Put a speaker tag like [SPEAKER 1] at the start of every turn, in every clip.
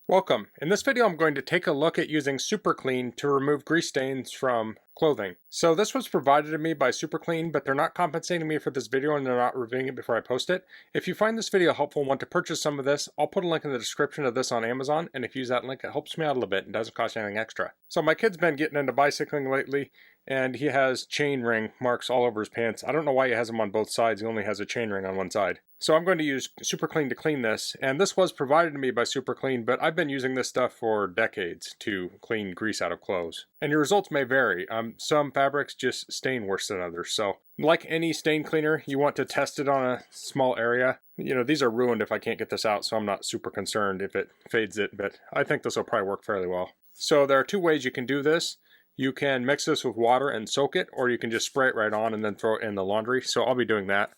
[SPEAKER 1] Welcome. In this video I'm going to take a look at using Super Clean to remove grease stains from clothing. So this was provided to me by Super Clean, but they're not compensating me for this video and they're not reviewing it before I post it. If you find this video helpful and want to purchase some of this, I'll put a link in the description of this on Amazon, and if you use that link it helps me out a little bit and doesn't cost anything extra. So my kid's been getting into bicycling lately and he has chain ring marks all over his pants. I don't know why he has them on both sides, he only has a chain ring on one side. So I'm going to use Super Clean to clean this, and this was provided to me by Super Clean, but I've been using this stuff for decades to clean grease out of clothes. And your results may vary. Some fabrics just stain worse than others, so like any stain cleaner, you want to test it on a small area. You know, these are ruined if I can't get this out, so I'm not super concerned if it fades it, but I think this will probably work fairly well. So there are two ways you can do this. You can mix this with water and soak it, or you can just spray it right on and then throw it in the laundry. So I'll be doing that.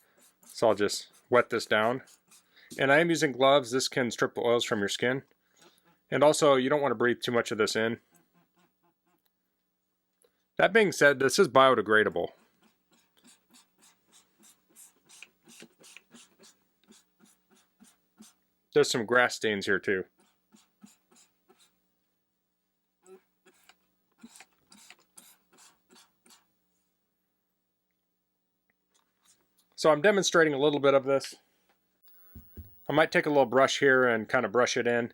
[SPEAKER 1] So I'll just wet this down. And I am using gloves. This can strip the oils from your skin. And also, you don't want to breathe too much of this in. That being said, this is biodegradable. There's some grass stains here too. So I'm demonstrating a little bit of this. I might take a little brush here and kind of brush it in.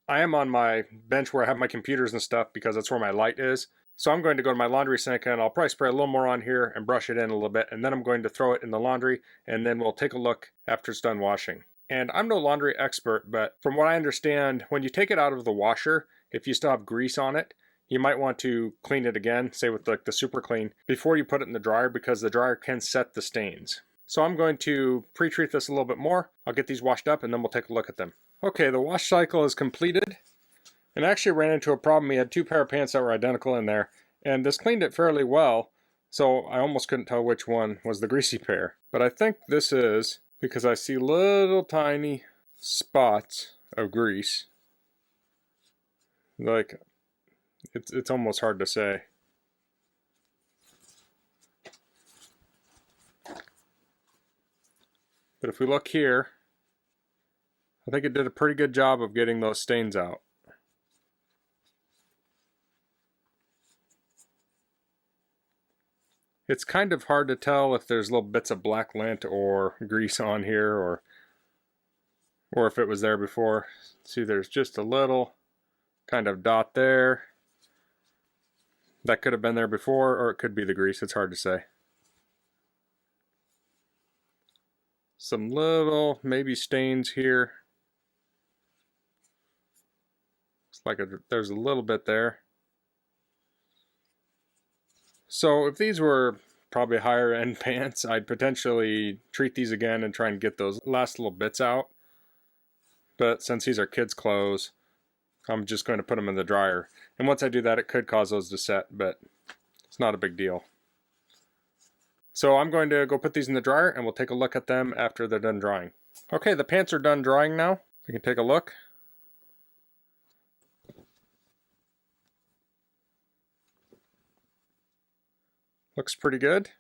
[SPEAKER 1] I am on my bench where I have my computers and stuff because that's where my light is. So I'm going to go to my laundry sink and I'll probably spray a little more on here and brush it in a little bit, and then I'm going to throw it in the laundry, and then we'll take a look after it's done washing. And I'm no laundry expert, but from what I understand, when you take it out of the washer, if you still have grease on it, you might want to clean it again, say with like the Super Clean, before you put it in the dryer, because the dryer can set the stains. So I'm going to pre-treat this a little bit more. I'll get these washed up and then we'll take a look at them. Okay, the wash cycle is completed. And I actually ran into a problem. We had two pair of pants that were identical in there, and this cleaned it fairly well, so I almost couldn't tell which one was the greasy pair. But I think this is, because I see little tiny spots of grease. Like, it's almost hard to say. But if we look here, I think it did a pretty good job of getting those stains out. It's kind of hard to tell if there's little bits of black lint or grease on here, or if it was there before. See, there's just a little kind of dot there. That could have been there before, or it could be the grease. It's hard to say. Some little maybe stains here. Looks like there's a little bit there. So if these were probably higher end pants, I'd potentially treat these again and try and get those last little bits out. But since these are kids' clothes, I'm just going to put them in the dryer. And once I do that, it could cause those to set, but it's not a big deal. So I'm going to go put these in the dryer and we'll take a look at them after they're done drying. Okay, the pants are done drying now. We can take a look. Looks pretty good.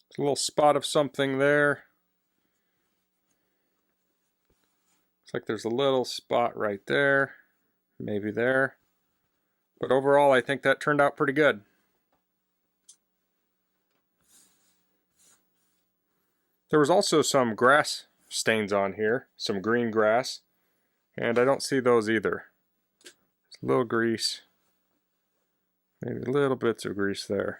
[SPEAKER 1] There's a little spot of something there. Looks like there's a little spot right there, maybe there. But overall, I think that turned out pretty good. There was also some grass stains on here, some green grass, and I don't see those either. There's a little grease, maybe little bits of grease there.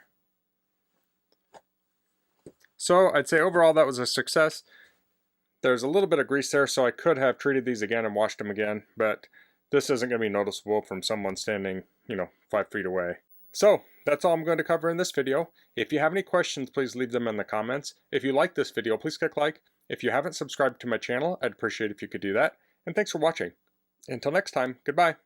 [SPEAKER 1] So I'd say overall that was a success. There's a little bit of grease there, so I could have treated these again and washed them again, but this isn't going to be noticeable from someone standing, 5 feet away. So that's all I'm going to cover in this video. If you have any questions, please leave them in the comments. If you like this video, please click like. If you haven't subscribed to my channel, I'd appreciate if you could do that. And thanks for watching. Until next time, goodbye.